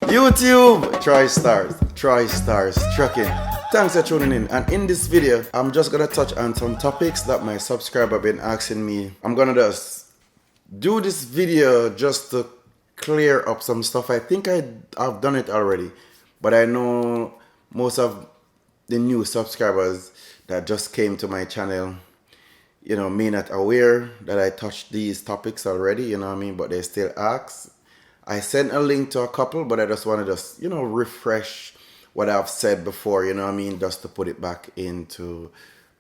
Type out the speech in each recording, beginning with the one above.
YouTube, Troystarz Trucking. Thanks for tuning in. And in this video, I'm just gonna touch on some topics that my subscriber have been asking me. I'm gonna just do this video just to clear up some stuff. I think I've done it already, but I know most of the new subscribers that just came to my channel, may not aware that I touched these topics already, you know what I mean, but they still ask. I sent a link to a couple, but I just want to refresh what I've said before, you know what I mean, just to put it back into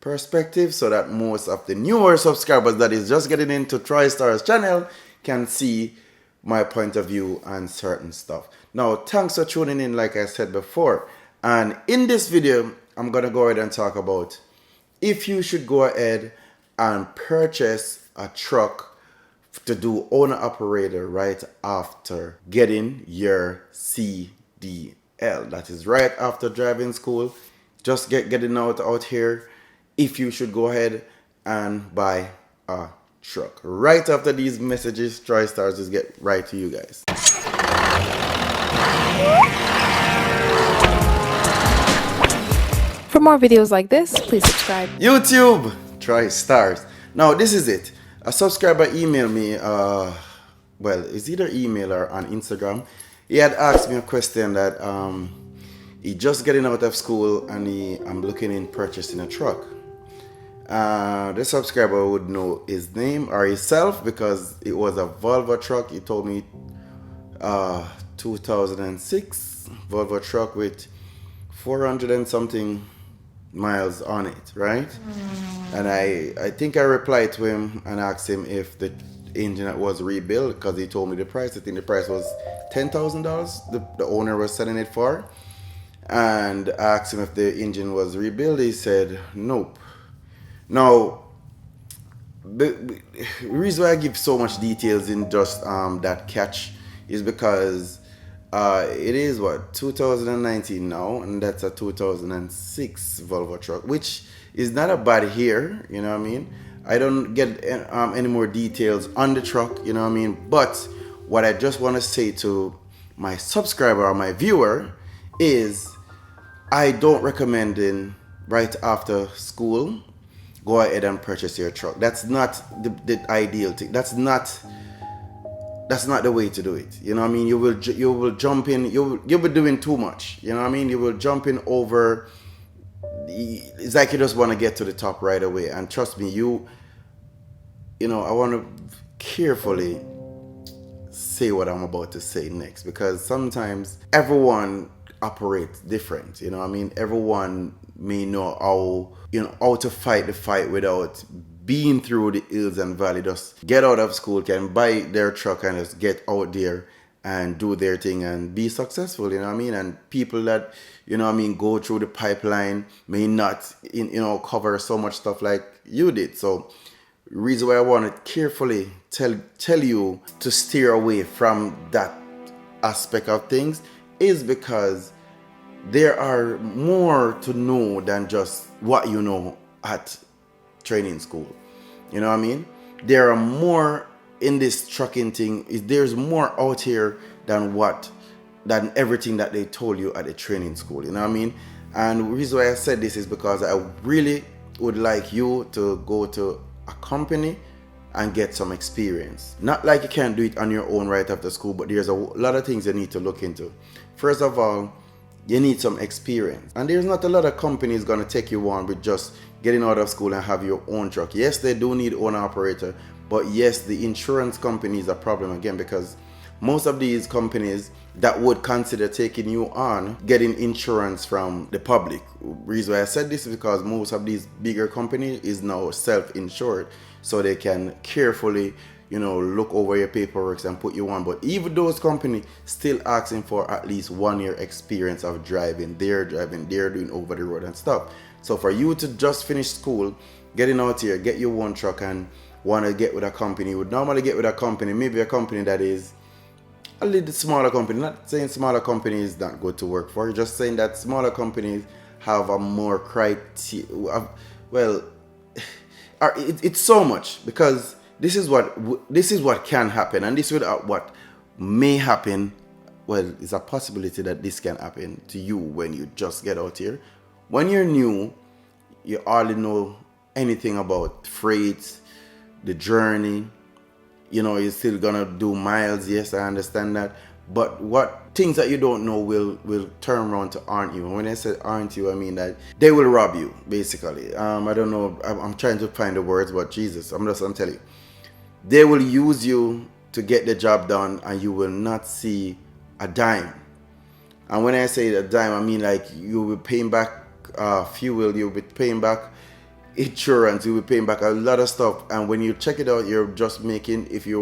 perspective so that most of the newer subscribers that is just getting into Troystarz channel can see my point of view on certain stuff. Now, thanks for tuning in, like I said before. And in this video, I'm going to go ahead and talk about if you should go ahead and purchase a truck to do owner-operator right after getting your CDL. That is right after driving school. Just getting out here. If you should go ahead and buy a truck. Right after these messages, Troystarz just get right to you guys. For more videos like this, please subscribe. YouTube, Troystarz. Now this is it. A subscriber emailed me, well, it's either email or on Instagram. He had asked me a question that he just getting out of school and I'm looking in purchasing a truck. The subscriber would know his name or himself because it was a Volvo truck. He told me 2006 Volvo truck with 400 and something miles on it, right? And I think I replied to him and asked him if the engine was rebuilt because he told me the price. I think the price was $10,000 the owner was selling it for, and I asked him if the engine was rebuilt. He said nope. Now the reason why I give so much details in just that catch is because it is 2019 now, and that's a 2006 Volvo truck, which is not a bad year, you know what I mean. I don't get any more details on the truck, you know what I mean, but what I just want to say to my subscriber or my viewer is I don't recommend in right after school go ahead and purchase your truck. That's not the ideal thing. That's not the way to do it. You know what I mean? You will jump in. You'll be doing too much. You know what I mean? You will jump in over. It's like you just want to get to the top right away. And trust me, I want to carefully say what I'm about to say next, because sometimes everyone operates different. You know what I mean? Everyone may know how to fight the fight without being through the hills and valley. Just get out of school, can buy their truck and just get out there and do their thing and be successful, you know what I mean? And people that, go through the pipeline may not, cover so much stuff like you did. So reason why I want to carefully tell you to steer away from that aspect of things is because there are more to know than just what you know at training school. You know what I mean? There are more in this trucking thing. There's more out here than everything that they told you at the training school. You know what I mean? And the reason why I said this is because I really would like you to go to a company and get some experience. Not like you can't do it on your own right after school, but there's a lot of things you need to look into. First of all, you need some experience. And there's not a lot of companies going to take you on with just getting out of school and have your own truck. Yes, they do need owner operator, but yes, the insurance company is a problem again, because most of these companies that would consider taking you on getting insurance from the public. Reason why I said this is because most of these bigger companies is now self-insured, so they can carefully look over your paperwork and put you on. But even those companies still asking for at least 1 year experience of driving. They're doing over the road and stuff. So for you to just finish school, getting out here, get your one truck and want to get with a company, you would normally get with a company, maybe a company that is a little smaller company. Not saying smaller companies is not good to work for, just saying that smaller companies have a more criteria. Well, it's so much, because this is what can happen, and this is what may happen well, it's a possibility that this can happen to you when you just get out here. When you're new, you hardly know anything about freight, the journey. You know, you're still gonna do miles. Yes, I understand that. But what things that you don't know will turn around to aren't you. And when I say aren't you, I mean that they will rob you, basically. I don't know. I'm trying to find the words, but Jesus, I'm telling you, they will use you to get the job done, and you will not see a dime. And when I say a dime, I mean like you will be paying back fuel, you'll be paying back insurance, you'll be paying back a lot of stuff. And when you check it out, you're just making, if you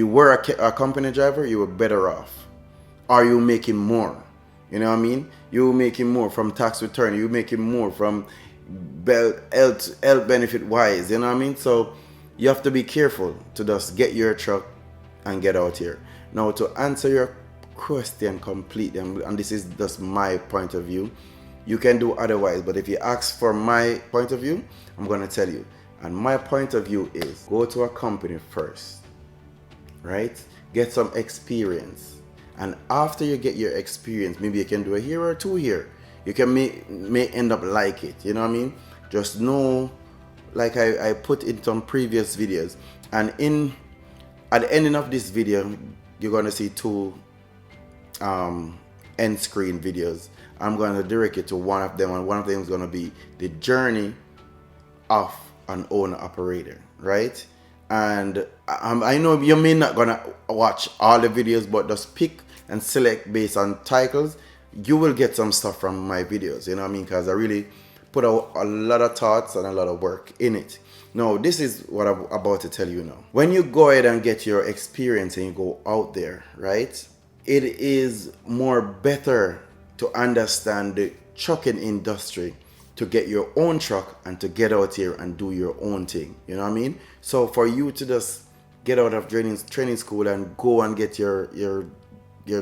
were a company driver, you were better off. Or you making more. You know what I mean? You're making more from tax return. You're making more from health benefit wise. You know what I mean? So you have to be careful to just get your truck and get out here. Now, to answer your question completely, and this is just my point of view, you can do otherwise. But if you ask for my point of view, I'm going to tell you. And my point of view is go to a company first. Right? Get some experience. And after you get your experience, maybe you can do a year or 2 here. You can may end up like it. You know what I mean? Just know, like I put in some previous videos. And at the ending of this video, you're going to see 2 end screen videos. I'm going to direct you to one of them. And one of them is going to be the journey of an owner operator. Right? And I know you may not gonna watch all the videos, but just pick and select based on titles. You will get some stuff from my videos, you know what I mean? Because I really put a lot of thoughts and a lot of work in it. Now, this is what I'm about to tell you now. When you go ahead and get your experience and you go out there, right? It is more better to understand the trucking industry, to get your own truck and to get out here and do your own thing. You know what I mean? So for you to just get out of training school and go and get your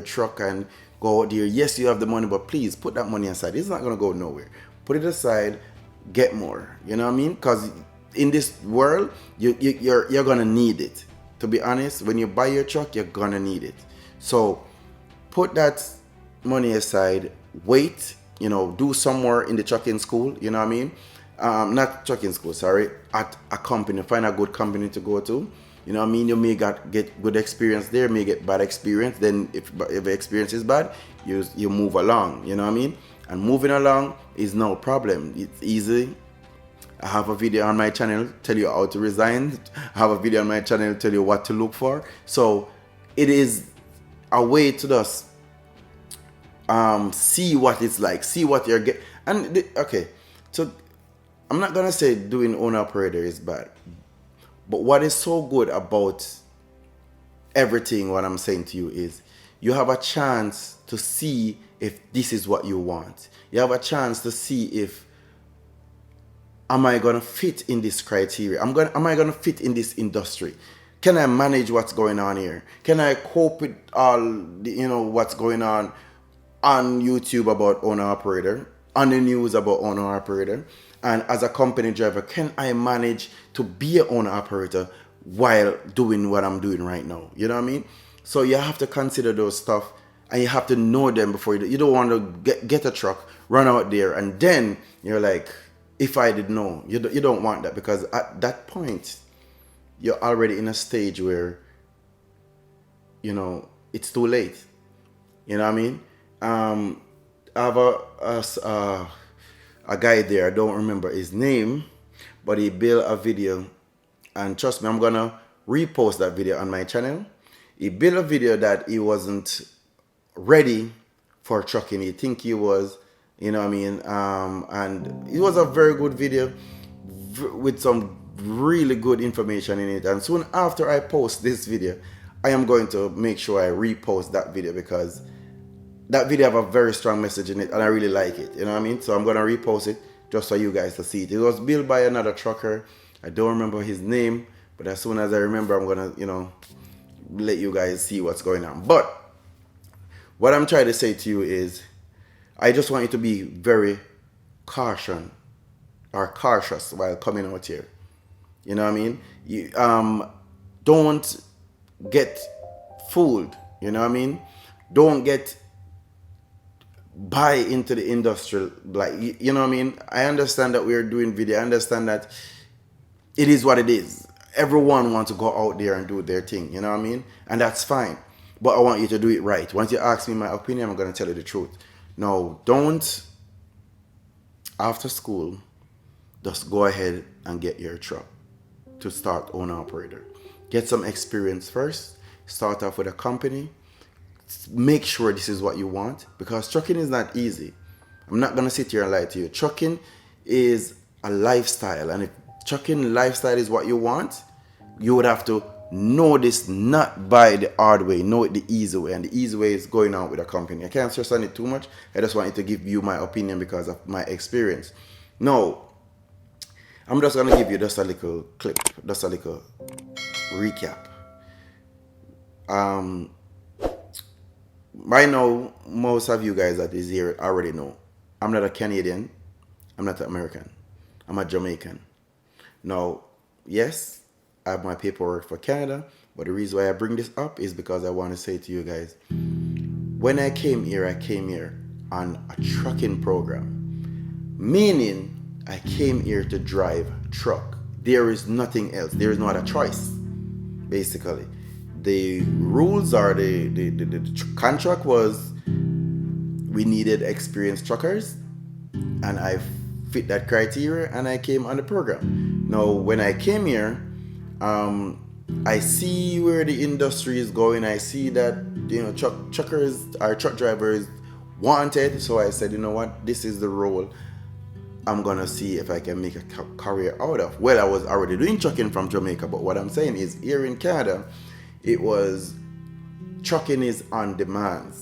truck and go out there, yes, you have the money, but please put that money aside. It's not going to go nowhere. Put it aside, get more. You know what I mean? Because in this world, you're going to need it. To be honest, when you buy your truck, you're going to need it. So put that money aside, wait, you know, do somewhere in the trucking school, you know what I mean? Not trucking school, sorry, at a company, find a good company to go to. You know what I mean? You may get good experience there, may get bad experience. Then if the experience is bad, you move along, you know what I mean? And moving along is no problem. It's easy. I have a video on my channel tell you how to resign. I have a video on my channel tell you what to look for. So it is a way to just see what it's like, see what you're getting. And okay, so I'm not gonna say doing owner operator is bad, but what is so good about everything what I'm saying to you is you have a chance to see if this is what you want. You have a chance to see if am I gonna fit in this criteria? Am I gonna fit in this industry? Can I manage what's going on here? Can I cope with all what's going on YouTube about owner operator, on the news about owner operator? And as a company driver, can I manage to be an owner operator while doing what I'm doing right now? You know what I mean? So you have to consider those stuff, and you have to know them before you don't want to get a truck, run out there, and then you're like, if I did know. You don't want that, because at that point, you're already in a stage where, it's too late. You know what I mean? I have a guy there, I don't remember his name, but he built a video, and trust me, I'm gonna repost that video on my channel. He built a video that he wasn't ready for trucking. He think he was, you know what I mean? And it was a very good video with some really good information in it. And soon after I post this video, I am going to make sure I repost that video, because that video have a very strong message in it and I really like it. You know what I mean? So I'm going to repost it just for you guys to see it. It was built by another trucker. I don't remember his name, but as soon as I remember, I'm going to, let you guys see what's going on. But what I'm trying to say to you is, I just want you to be very cautious while coming out here. You know what I mean? You don't get fooled. You know what I mean? Don't get buy into the industrial, like, you know what I mean? I understand that we're doing video. I understand that it is what it is. Everyone wants to go out there and do their thing, you know what I mean? And that's fine. But I want you to do it right. Once you ask me my opinion, I'm going to tell you the truth. No, don't, after school, just go ahead and get your truck to start owner operator. Get some experience first. Start off with a company. Make sure this is what you want, because trucking is not easy. I'm not going to sit here and lie to you. Trucking is a lifestyle, and if trucking lifestyle is what you want, you would have to know this not by the hard way, know it the easy way, and the easy way is going out with a company. I can't stress on it too much. I just wanted to give you my opinion because of my experience. No, I'm just going to give you just a little clip, just a little recap. Right now, most of you guys that is here already know I'm not a Canadian, I'm not an American, I'm a Jamaican. Now, yes, I have my paperwork for Canada, but the reason why I bring this up is because I want to say to you guys, when I came here on a trucking program, meaning I came here to drive truck. There is nothing else. There is no other choice, basically. The rules are the contract was we needed experienced truckers, and I fit that criteria, and I came on the program. Now, when I came here, I see where the industry is going. I see that, you know, truckers or truck drivers wanted. So I said, you know what, this is the role I'm gonna see if I can make a career out of. Well, I was already doing trucking from Jamaica, but what I'm saying is here in Canada, it was trucking is on demand.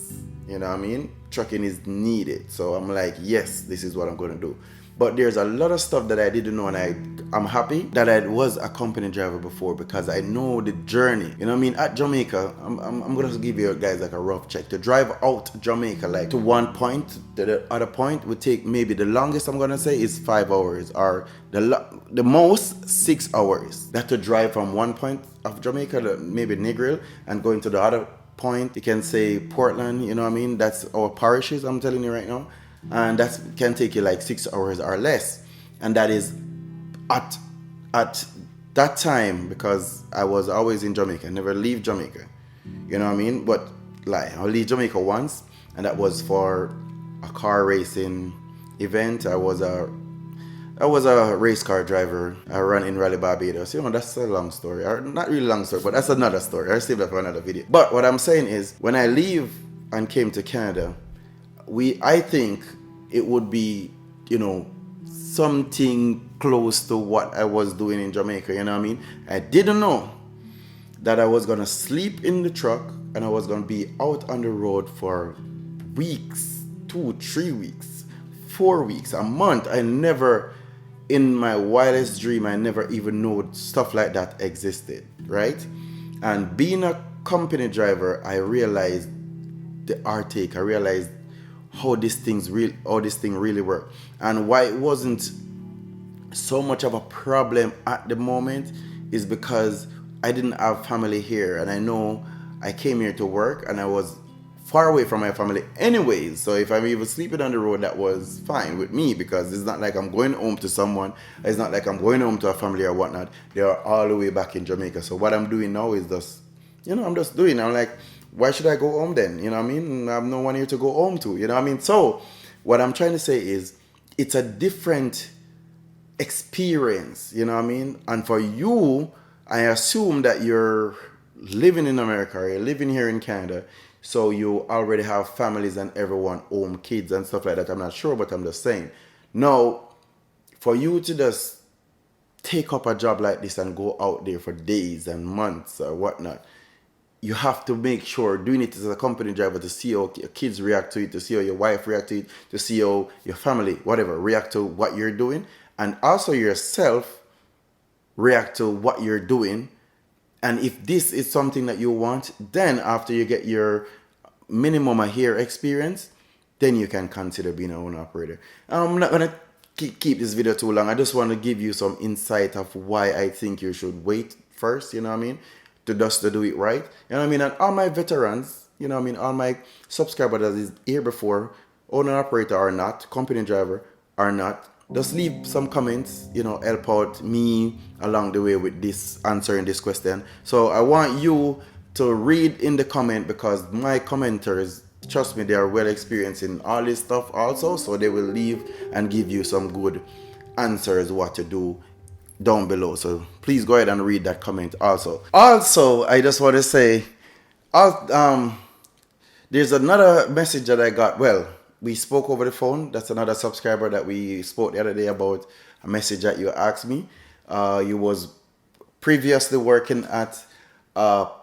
You know what I mean? Trucking is needed. So I'm like, yes, this is what I'm gonna do. But there's a lot of stuff that I didn't know, and I'm happy that I was a company driver before, because I know the journey. You know what I mean? At Jamaica, I'm gonna give you guys like a rough check. To drive out Jamaica, like to one point to the other point, would take maybe the longest I'm gonna say is 5 hours, or the most 6 hours. That to drive from one point of Jamaica to maybe Negril and going to the other point, you can say Portland. You know what I mean? That's our parishes, I'm telling you right now. And that can take you like 6 hours or less, and that is at that time, because I was always in Jamaica, never leave Jamaica, you know what I mean? But like, I'll leave Jamaica once, and that was for a car racing event. I was a race car driver. I ran in Rally Barbados. You know, that's a long story, or not really long story, but that's another story. I'll save that for another video. But what I'm saying is, when I leave and came to Canada, I think it would be, you know, something close to what I was doing in Jamaica, you know what I mean? I didn't know that I was gonna sleep in the truck and I was gonna be out on the road for weeks, 2, 3 weeks, 4 weeks, a month. I never, in my wildest dream, I never even knew stuff like that existed, right? And being a company driver, I realized the heartache. I realized how this thing really worked, and why it wasn't so much of a problem at the moment is because I didn't have family here, and I know I came here to work, and I was far away from my family anyways. So if I'm even sleeping on the road, that was fine with me, because it's not like I'm going home to someone. It's not like I'm going home to a family or whatnot. They are all the way back in Jamaica. So what I'm doing now is just, you know, I'm like, why should I go home then? You know what I mean? I have no one here to go home to. You know what I mean? So what I'm trying to say is, it's a different experience. You know what I mean? And for you, I assume that you're living in America, or you're living here in Canada, so you already have families and everyone home, kids and stuff like that. I'm not sure, but I'm just saying. Now, for you to just take up a job like this and go out there for days and months or whatnot, you have to make sure, doing it as a company driver, to see how your kids react to it, to see how your wife react to it, to see how your family, whatever, react to what you're doing, and also yourself react to what you're doing. And if this is something that you want, then after you get your minimum a year experience, then you can consider being an owner operator. I'm not going to keep this video too long. I just want to give you some insight of why I think you should wait first, you know what I mean, to do it right. You know what I mean? And all my veterans, you know what I mean, all my subscribers that is here before, owner operator or not, company driver or not, just leave some comments, help out me along the way with this answering this question. So I want you to read in the comment, because my commenters, trust me, they are well experienced in all this stuff also, so they will leave and give you some good answers what to do down below. So please go ahead and read that comment also. Also, I just want to say, there's another message that I got. Well, we spoke over the phone. That's another subscriber that we spoke the other day about a message that you asked me. You was previously working at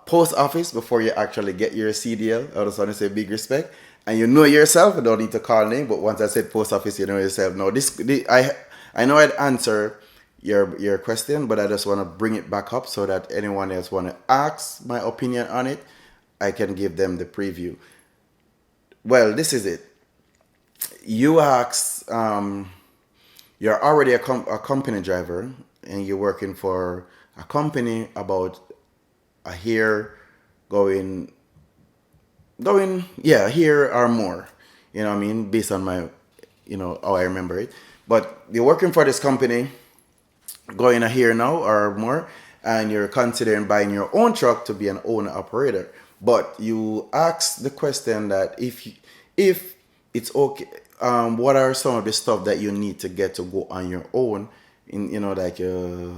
post office before you actually get your CDL. I just want to say big respect. And you know yourself. I don't need to call name, but once I said post office, you know yourself. No, I know I'd answer your question, but I just want to bring it back up so that anyone else want to ask my opinion on it, I can give them the preview. Well, this is it. You ask, you're already a company driver and you're working for a company about a year going, yeah, a year or more. You know what I mean? Based on my, how I remember it. But you're working for this company going a year now or more, and you're considering buying your own truck to be an owner operator. But you ask the question that if it's okay, what are some of the stuff that you need to get to go on your own, in like your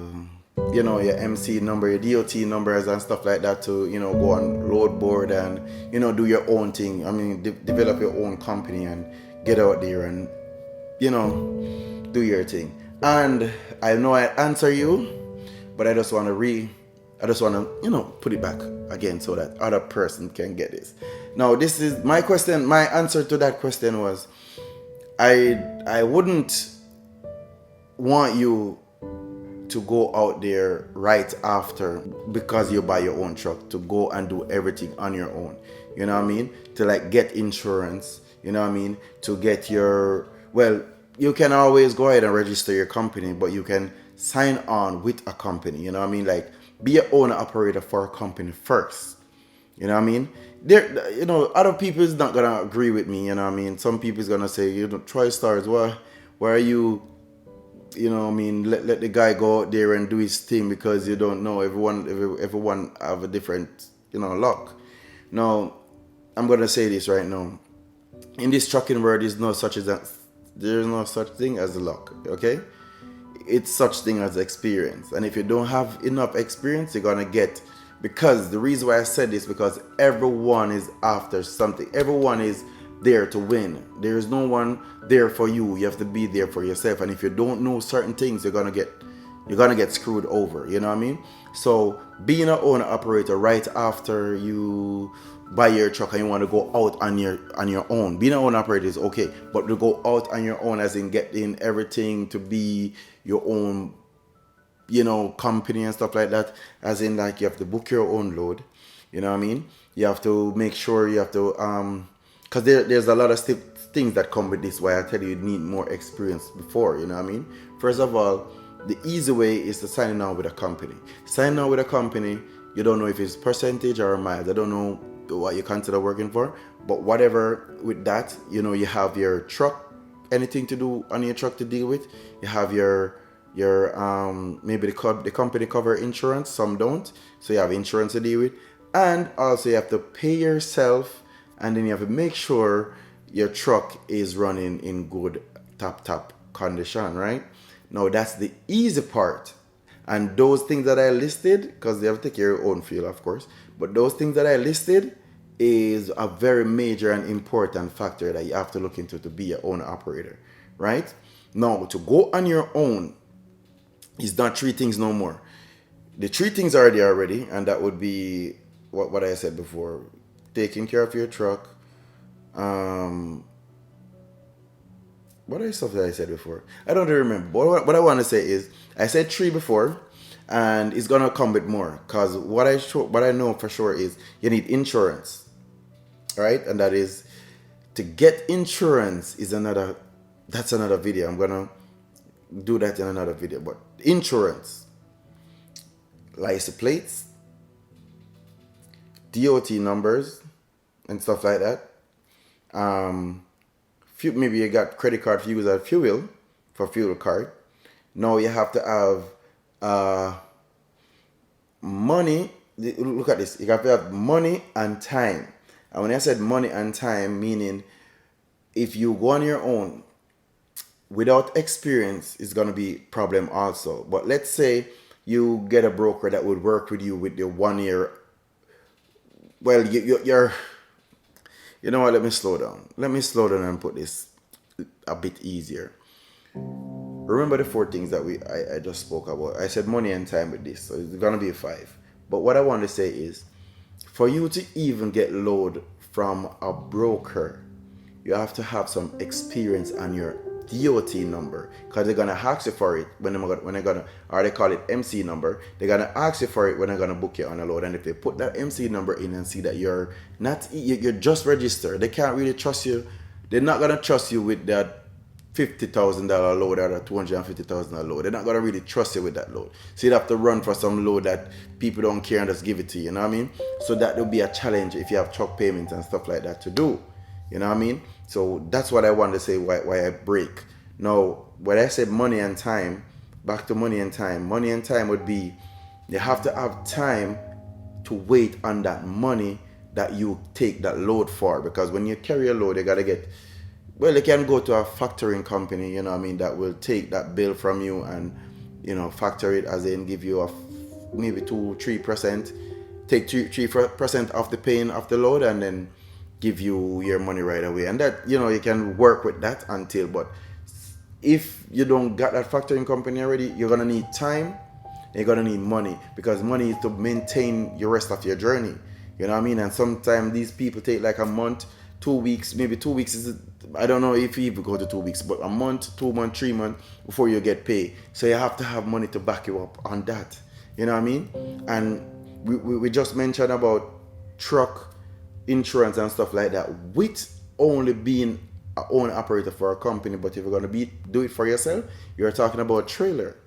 MC number, your DOT numbers and stuff like that, to go on road board and do your own thing. I mean, develop your own company and get out there and do your thing. And I know I answer you, but I just want to put it back again so that other person can get this. Now, this is my question. My answer to that question was, I wouldn't want you to go out there right after, because you buy your own truck, to go and do everything on your own. You know what I mean? To like get insurance, you know what I mean? To get you can always go ahead and register your company, but you can sign on with a company, you know what I mean? Like, be an owner operator for a company first. You know what I mean? Other people is not gonna agree with me, you know what I mean? Some people is gonna say, Troystarz, why are you, let the guy go out there and do his thing, because you don't know, everyone have a different, luck. Now, I'm gonna say this right now. In this trucking world, there's no such thing as luck, okay? It's such thing as experience. And if you don't have enough experience, you're gonna get, because the reason why I said this, because everyone is after something. Everyone is there to win. There is no one there for you. You have to be there for yourself. And if you don't know certain things, you're gonna get screwed over. You know what I mean? So being an owner operator right after you buy your truck and you want to go out on your own. Being an owner operator is okay, but to go out on your own, as in getting everything to be your own, company and stuff like that, as in like you have to book your own load. You know what I mean? You have to make sure you have to because there's a lot of things that come with this. Why I tell you need more experience before. You know what I mean? First of all, the easy way is to sign on with a company. Sign on with a company. You don't know if it's percentage or miles. I don't know what you consider working for, but whatever with that, you have your truck, anything to do on your truck to deal with. You have your maybe the company cover insurance, some don't, so you have insurance to deal with, and also you have to pay yourself, and then you have to make sure your truck is running in good top condition, right? Now that's the easy part. And those things that I listed, because they have to take your own fuel, of course, but those things that I listed is a very major and important factor that you have to look into to be your own operator, right? Now, to go on your own is not three things no more. The three things are there already, and that would be what I said before: taking care of your truck. What are stuff that I said before? I don't remember. But what I want to say is, I said three before, and it's gonna come with more. Cause what I know for sure is you need insurance, right? And that is, to get insurance is that's another video. I'm gonna do that in another video. But insurance, license plates, DOT numbers, and stuff like that. Maybe you got credit card for use as fuel for fuel card. Now you have to have money. Look at this. You have to have money and time. And when I said money and time, meaning if you go on your own without experience, it's gonna be problem also. But let's say you get a broker that would work with you with the 1 year. Well, you're. You know what? Let me slow down. Let me slow down and put this a bit easier. Remember the 4 things that I just spoke about. I said money and time with this, so it's gonna be 5. But what I want to say is, for you to even get load from a broker, you have to have some experience on your DOT number, because they're gonna ask you for it when they're gonna, or they call it MC number. They're gonna ask you for it when they're gonna book you on a load. And if they put that MC number in and see that you're just registered, they can't really trust you. They're not gonna trust you with that $50,000 load or a $250,000 load. They're not gonna really trust you with that load. So you have to run for some load that people don't care and just give it to you. You know what I mean? So that will be a challenge if you have truck payments and stuff like that to do. You know what I mean? So that's what I want to say why I break. Now, when I said money and time, back to money and time. Money and time would be, you have to have time to wait on that money that you take that load for. Because when you carry a load, you got to get, well, you can go to a factoring company, you know what I mean, that will take that bill from you and, you know, factor it as in give you maybe 2-3%, take 3% off the paying of the load and then give you your money right away. And that, you know, you can work with that but if you don't got that factoring company already, you're gonna need time and you're gonna need money, because money is to maintain your rest of your journey. You know what I mean? And sometimes these people take like a month, 2 weeks, maybe 2 weeks is, I don't know if you even go to 2 weeks, but a month, 2 months, 3 months before you get paid. So you have to have money to back you up on that. You know what I mean? And we just mentioned about truck insurance and stuff like that, with only being an own operator for a company. But if you're going to do it for yourself, you're talking about a trailer.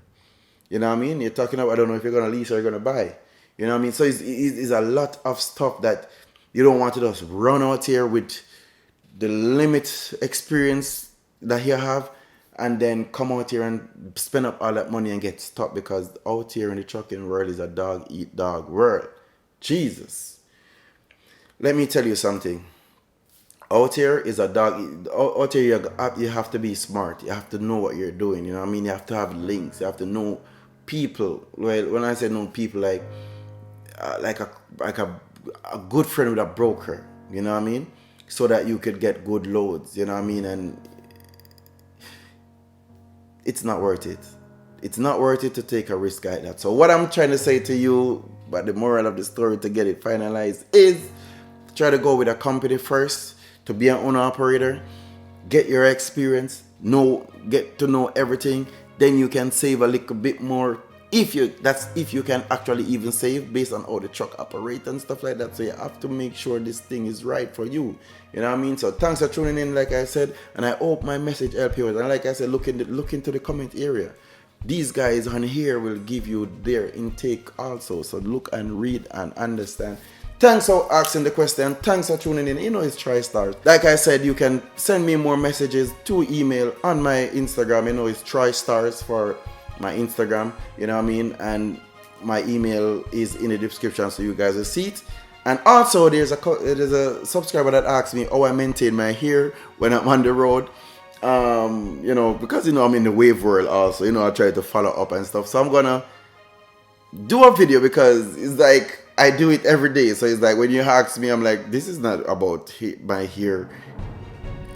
You know what I mean? You're talking about, I don't know if you're going to lease or you're going to buy. You know what I mean? So it's a lot of stuff that you don't want to just run out here with the limit experience that you have and then come out here and spend up all that money and get stuck, because out here in the trucking world is a dog eat dog world. Jesus. Let me tell you something. Out here is a dog. Out here you have to be smart. You have to know what you're doing. You know what I mean? You have to have links. You have to know people. Well, when I say know people, like a good friend with a broker. You know what I mean? So that you could get good loads. You know what I mean? And it's not worth it. It's not worth it to take a risk like that. So what I'm trying to say to you, but the moral of the story to get it finalized is, try to go with a company first to be an owner operator, get your experience, get to know everything. Then you can save a little bit more if you can actually even save based on how the truck operates and stuff like that. So you have to make sure this thing is right for you. You know what I mean? So thanks for tuning in, like I said, and I hope my message helped you. And like I said, look into the comment area. These guys on here will give you their intake also. So look and read and understand. Thanks for asking the question. Thanks for tuning in. You know it's Troystarz. Like I said, you can send me more messages to email on my Instagram. You know it's Troystarz for my Instagram. You know what I mean? And my email is in the description so you guys will see it. And also there's a subscriber that asks me how I maintain my hair when I'm on the road. You know, because you know I'm in the wave world also. You know, I try to follow up and stuff. So I'm gonna do a video because it's like I do it every day. So it's like when you ask me, I'm like, this is not about my hair.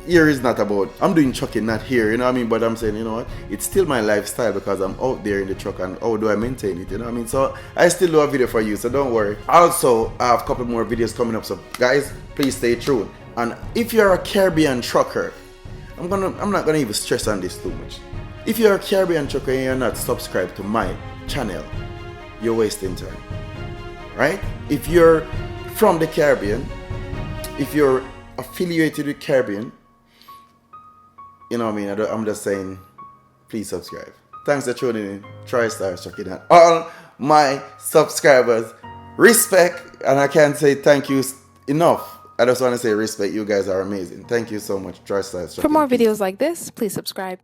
Here is not about, I'm doing trucking, not here, you know what I mean? But I'm saying, you know what, it's still my lifestyle because I'm out there in the truck and how do I maintain it, you know what I mean? So I still do a video for you, so don't worry. Also, I have a couple more videos coming up, so guys, please stay tuned. And if you're a Caribbean trucker, I'm not gonna even stress on this too much. If you're a Caribbean trucker and you're not subscribed to my channel, you're wasting time, right? If you're from the Caribbean, if you're affiliated with Caribbean, you know what I mean? I'm just saying, please subscribe. Thanks for tuning in. Troystarz checking out all my subscribers. Respect, and I can't say thank you enough. I just want to say respect. You guys are amazing. Thank you so much, Troystarz. For more videos like this, please subscribe.